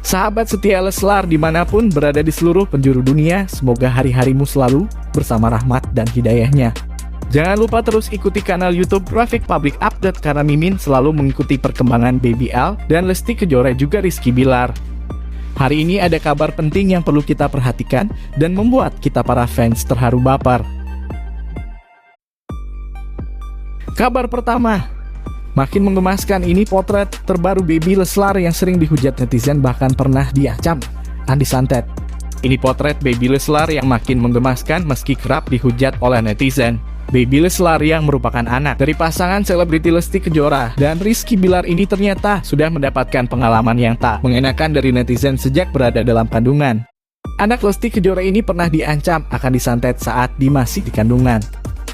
Sahabat setia Leslar dimanapun berada di seluruh penjuru dunia, semoga hari-harimu selalu bersama rahmat dan hidayahnya. Jangan lupa terus ikuti kanal YouTube Rafiq Public Update karena Mimin selalu mengikuti perkembangan Baby L dan Lesti Kejora juga Rizky Bilar. Hari ini ada kabar penting yang perlu kita perhatikan dan membuat kita para fans terharu baper. Kabar pertama, makin menggemaskan ini potret terbaru Baby Leslar yang sering dihujat netizen bahkan pernah diancam dan disantet. Ini potret Baby Leslar yang makin menggemaskan meski kerap dihujat oleh netizen. Baby Leslar yang merupakan anak dari pasangan selebriti Lesti Kejora dan Rizky Bilar ini ternyata sudah mendapatkan pengalaman yang tak mengenakan dari netizen sejak berada dalam kandungan. Anak Lesti Kejora ini pernah diancam akan disantet saat masih di kandungan.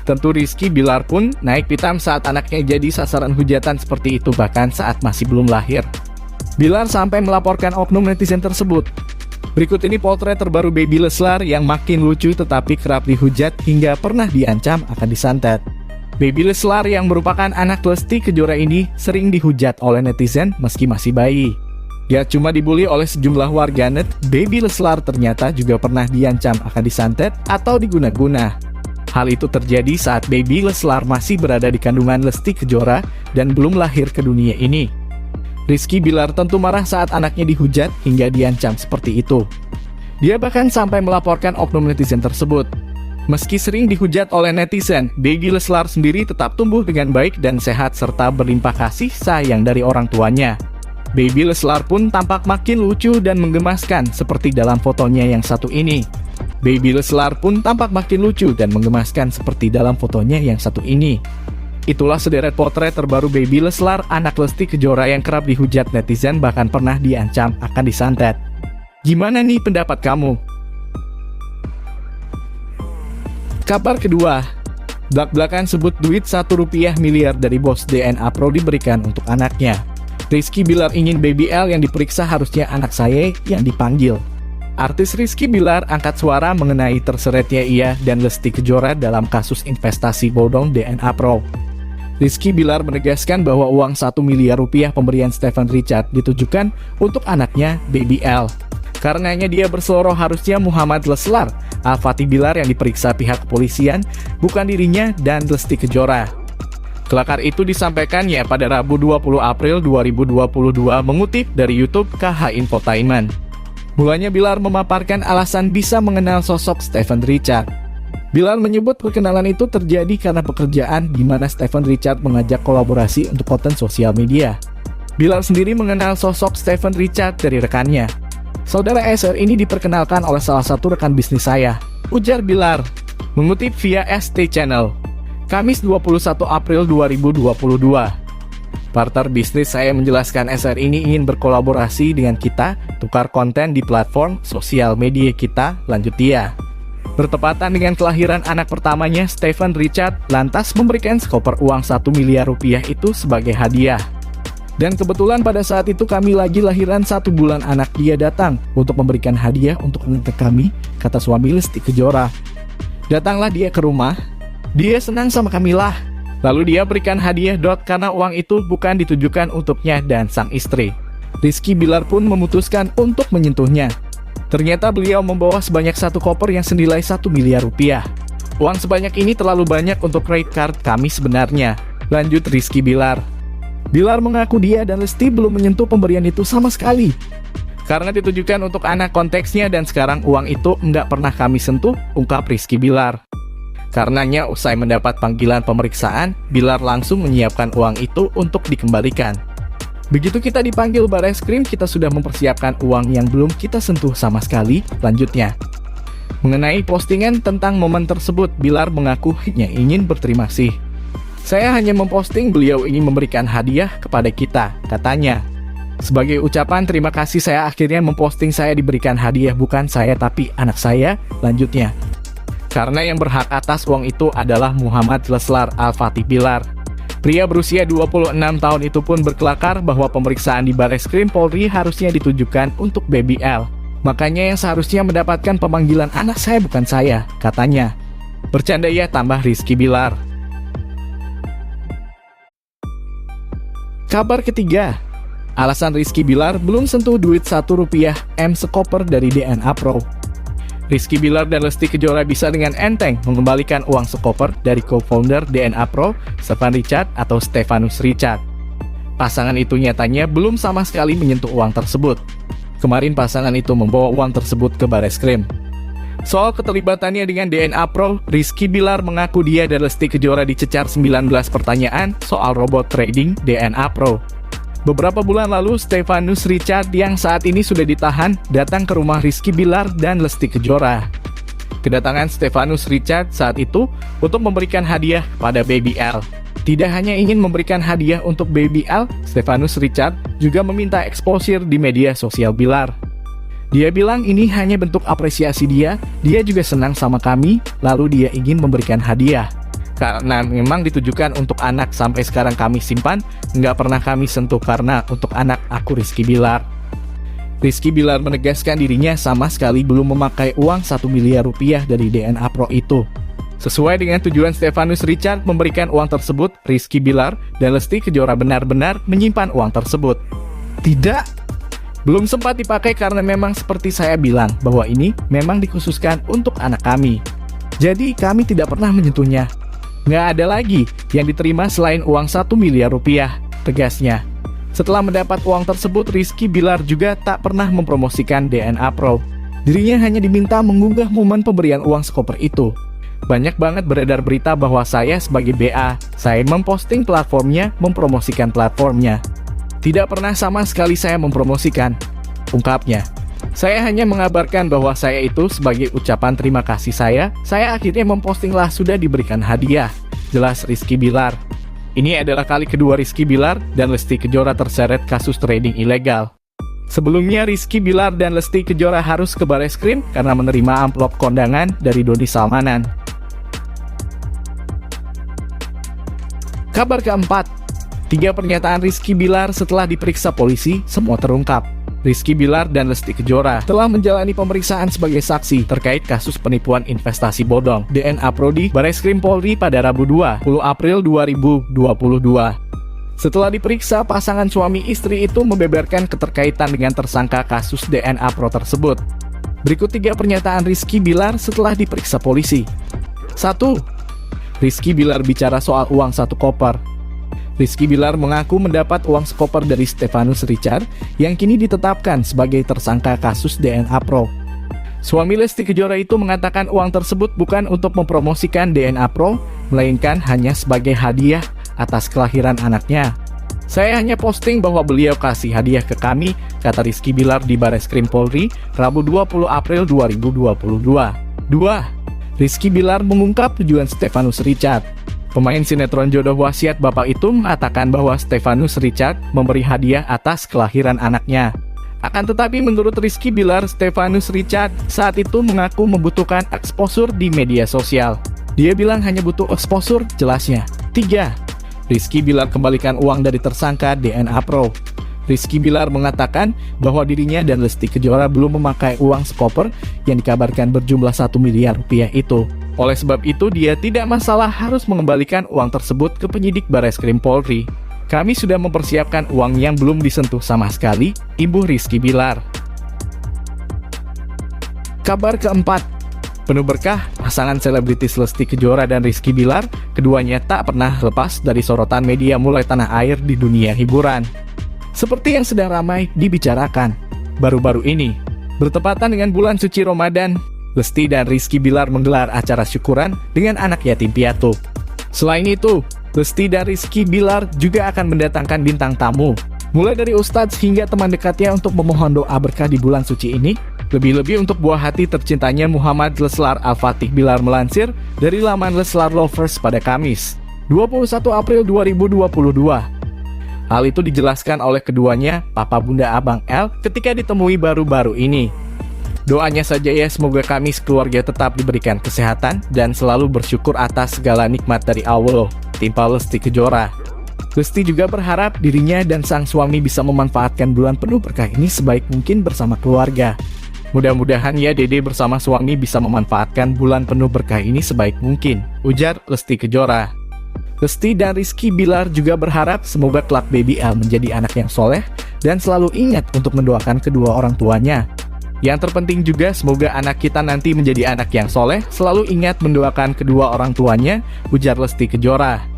Tentu Rizky Bilar pun naik pitam saat anaknya jadi sasaran hujatan seperti itu bahkan saat masih belum lahir. Bilar sampai melaporkan oknum netizen tersebut. Berikut ini potret terbaru Baby Leslar yang makin lucu tetapi kerap dihujat hingga pernah diancam akan disantet. Baby Leslar yang merupakan anak Lesti Kejora ini sering dihujat oleh netizen meski masih bayi. Gak cuma dibully oleh sejumlah warganet, Baby Leslar ternyata juga pernah diancam akan disantet atau diguna-guna. Hal itu terjadi saat Baby Leslar masih berada di kandungan Lesti Kejora dan belum lahir ke dunia ini. Rizky Bilar tentu marah saat anaknya dihujat hingga diancam seperti itu. Dia bahkan sampai melaporkan oknum netizen tersebut. Meski sering dihujat oleh netizen, Baby Leslar sendiri tetap tumbuh dengan baik dan sehat serta berlimpah kasih sayang dari orang tuanya. Baby Leslar pun tampak makin lucu dan menggemaskan seperti dalam fotonya yang satu ini. Baby Leslar pun tampak makin lucu dan menggemaskan seperti dalam fotonya yang satu ini. Itulah sederet potret terbaru Baby Leslar, anak Lesti Kejora yang kerap dihujat netizen bahkan pernah diancam akan disantet. Gimana nih pendapat kamu? Kabar kedua, blak-blakan sebut duit 1 rupiah miliar dari bos DNA Pro diberikan untuk anaknya. Rizky Bilar ingin Baby L yang diperiksa harusnya anak saya yang dipanggil. Artis Rizky Bilar angkat suara mengenai terseretnya ia dan Lesti Kejora dalam kasus investasi bodong DNA Pro. Rizky Bilar menegaskan bahwa uang 1 miliar rupiah pemberian Stephen Richard ditujukan untuk anaknya Baby L. Karenanya dia berseloroh harusnya Muhammad Leslar Al-Fatih Bilar yang diperiksa pihak kepolisian, bukan dirinya dan Lesti Kejora. Kelakar itu disampaikannya pada Rabu 20 April 2022 mengutip dari YouTube KH Infotainment. Mulanya Bilar memaparkan alasan bisa mengenal sosok Stephen Richard. Bilar menyebut perkenalan itu terjadi karena pekerjaan di mana Stephen Richard mengajak kolaborasi untuk konten sosial media. Bilar sendiri mengenal sosok Stephen Richard dari rekannya. Saudara SR ini diperkenalkan oleh salah satu rekan bisnis saya, ujar Bilar, mengutip via ST Channel. Kamis 21 April 2022. Partner bisnis saya menjelaskan SR ini ingin berkolaborasi dengan kita, tukar konten di platform sosial media kita, lanjut dia. Bertepatan dengan kelahiran anak pertamanya, Stephen Richard lantas memberikan skoper uang 1 miliar rupiah itu sebagai hadiah. Dan kebetulan pada saat itu kami lagi lahiran 1 bulan anak dia datang untuk memberikan hadiah untuk anak kami, kata suami Lesti Kejora. Datanglah dia ke rumah, dia senang sama kami lah. Lalu dia berikan hadiah karena uang itu bukan ditujukan untuknya dan sang istri. Rizky Bilar pun memutuskan untuk menyentuhnya. Ternyata beliau membawa sebanyak 1 koper yang senilai 1 miliar rupiah. Uang sebanyak ini terlalu banyak untuk credit card kami sebenarnya, lanjut Rizky Bilar. Bilar mengaku dia dan Lesti belum menyentuh pemberian itu sama sekali. Karena ditujukan untuk anak konteksnya dan sekarang uang itu enggak pernah kami sentuh, ungkap Rizky Bilar. Karenanya usai mendapat panggilan pemeriksaan, Bilar langsung menyiapkan uang itu untuk dikembalikan. Begitu kita dipanggil Barreskrim, kita sudah mempersiapkan uang yang belum kita sentuh sama sekali, lanjutnya. Mengenai postingan tentang momen tersebut, Bilar mengaku hanya ingin berterima kasih. Saya hanya memposting beliau ingin memberikan hadiah kepada kita, katanya. Sebagai ucapan terima kasih saya akhirnya memposting saya diberikan hadiah bukan saya tapi anak saya, lanjutnya. Karena yang berhak atas uang itu adalah Muhammad Leslar Al-Fatih Bilar. Pria berusia 26 tahun itu pun berkelakar bahwa pemeriksaan di Barreskrim Polri harusnya ditujukan untuk Baby L. Makanya yang seharusnya mendapatkan pemanggilan anak saya bukan saya, katanya. Bercanda ya, tambah Rizky Bilar. Kabar ketiga, Alasan Rizky Bilar belum sentuh duit Rp1 M sekoper dari DNA Pro. Rizky Bilar dan Lesti Kejora bisa dengan enteng mengembalikan uang sekoper dari co-founder DNA Pro, Stefan Richard atau Stefanus Richard. Pasangan itu nyatanya belum sama sekali menyentuh uang tersebut. Kemarin pasangan itu membawa uang tersebut ke Bareskrim. Soal keterlibatannya dengan DNA Pro, Rizky Bilar mengaku dia dan Lesti Kejora dicecar 19 pertanyaan soal robot trading DNA Pro. Beberapa bulan lalu, Stefanus Richard yang saat ini sudah ditahan datang ke rumah Rizky Bilar dan Lesti Kejora. Kedatangan Stefanus Richard saat itu untuk memberikan hadiah pada Baby L. Tidak hanya ingin memberikan hadiah untuk Baby L, Stefanus Richard juga meminta exposure di media sosial Bilar. Dia bilang ini hanya bentuk apresiasi dia juga senang sama kami, lalu dia ingin memberikan hadiah. Karena memang ditujukan untuk anak sampai sekarang kami simpan, nggak pernah kami sentuh karena untuk anak aku Rizky Bilar. Rizky Bilar menegaskan dirinya sama sekali belum memakai uang Rp1 miliar dari DNA Pro itu. Sesuai dengan tujuan Stefanus Richard memberikan uang tersebut, Rizky Bilar dan Lesti Kejora benar-benar menyimpan uang tersebut. Tidak, belum sempat dipakai karena memang seperti saya bilang bahwa ini memang dikhususkan untuk anak kami. Jadi kami tidak pernah menyentuhnya. Nggak ada lagi yang diterima selain uang Rp1 miliar, tegasnya. Setelah mendapat uang tersebut, Rizky Bilar juga tak pernah mempromosikan DNA Pro. Dirinya hanya diminta mengunggah momen pemberian uang sekoper itu. Banyak banget beredar berita bahwa saya sebagai BA, saya memposting platformnya, mempromosikan platformnya. Tidak pernah sama sekali saya mempromosikan, ungkapnya. Saya hanya mengabarkan bahwa saya itu sebagai ucapan terima kasih saya akhirnya mempostinglah sudah diberikan hadiah, jelas Rizky Bilar. Ini adalah kali kedua Rizky Bilar dan Lesti Kejora terseret kasus trading ilegal. Sebelumnya Rizky Bilar dan Lesti Kejora harus ke Bareskrim karena menerima amplop kondangan dari Doni Salmanan. Kabar keempat, 3 pernyataan Rizky Bilar setelah diperiksa polisi semua terungkap. Rizky Bilar dan Lesti Kejora telah menjalani pemeriksaan sebagai saksi terkait kasus penipuan investasi bodong DNA Pro di Bareskrim Polri pada Rabu 20 April 2022. Setelah diperiksa, pasangan suami istri itu membeberkan keterkaitan dengan tersangka kasus DNA Pro tersebut. Berikut 3 pernyataan Rizky Bilar setelah diperiksa polisi. 1. Rizky Bilar bicara soal uang 1 koper. Rizky Bilar mengaku mendapat uang sekoper dari Stefanus Richard yang kini ditetapkan sebagai tersangka kasus DNA Pro. Suami Lesti Kejora itu mengatakan uang tersebut bukan untuk mempromosikan DNA Pro, melainkan hanya sebagai hadiah atas kelahiran anaknya. Saya hanya posting bahwa beliau kasih hadiah ke kami, kata Rizky Bilar di Bareskrim Polri, Rabu 20 April 2022. 2. Rizky Bilar mengungkap tujuan Stefanus Richard. Pemain sinetron Jodoh Wasiat Bapak itu mengatakan bahwa Stefanus Richard memberi hadiah atas kelahiran anaknya. Akan tetapi menurut Rizky Bilar, Stefanus Richard saat itu mengaku membutuhkan exposure di media sosial. Dia bilang hanya butuh exposure, jelasnya. 3. Rizky Bilar kembalikan uang dari tersangka DNA Pro. Rizky Bilar mengatakan bahwa dirinya dan Lesti Kejora belum memakai uang sekoper yang dikabarkan berjumlah Rp1 miliar itu. Oleh sebab itu, dia tidak masalah harus mengembalikan uang tersebut ke penyidik Bareskrim Polri. Kami sudah mempersiapkan uang yang belum disentuh sama sekali, imbuh Rizky Bilar. Kabar keempat, penuh berkah, pasangan selebritis Lesti Kejora dan Rizky Bilar, keduanya tak pernah lepas dari sorotan media mulai tanah air di dunia hiburan. Seperti yang sedang ramai dibicarakan, baru-baru ini, bertepatan dengan bulan suci Ramadan, Lesti dan Rizky Bilar menggelar acara syukuran dengan anak yatim piatu. Selain itu, Lesti dan Rizky Bilar juga akan mendatangkan bintang tamu, mulai dari ustadz hingga teman dekatnya untuk memohon doa berkah di bulan suci ini. Lebih-lebih untuk buah hati tercintanya Muhammad Leslar Al-Fatih Bilar melansir dari laman Leslar Lovers pada Kamis, 21 April 2022. Hal itu dijelaskan oleh keduanya, Papa Bunda Abang L, ketika ditemui baru-baru ini. Doanya saja ya, semoga kami sekeluarga tetap diberikan kesehatan dan selalu bersyukur atas segala nikmat dari Allah, timpa Lesti Kejora. Lesti juga berharap dirinya dan sang suami bisa memanfaatkan bulan penuh berkah ini sebaik mungkin bersama keluarga. Mudah-mudahan ya Dede bersama suami bisa memanfaatkan bulan penuh berkah ini sebaik mungkin, ujar Lesti Kejora. Lesti dan Rizky Bilar juga berharap semoga kelak Baby L menjadi anak yang soleh dan selalu ingat untuk mendoakan kedua orang tuanya. Yang terpenting juga semoga anak kita nanti menjadi anak yang soleh, selalu ingat mendoakan kedua orang tuanya, ujar Lesti Kejora.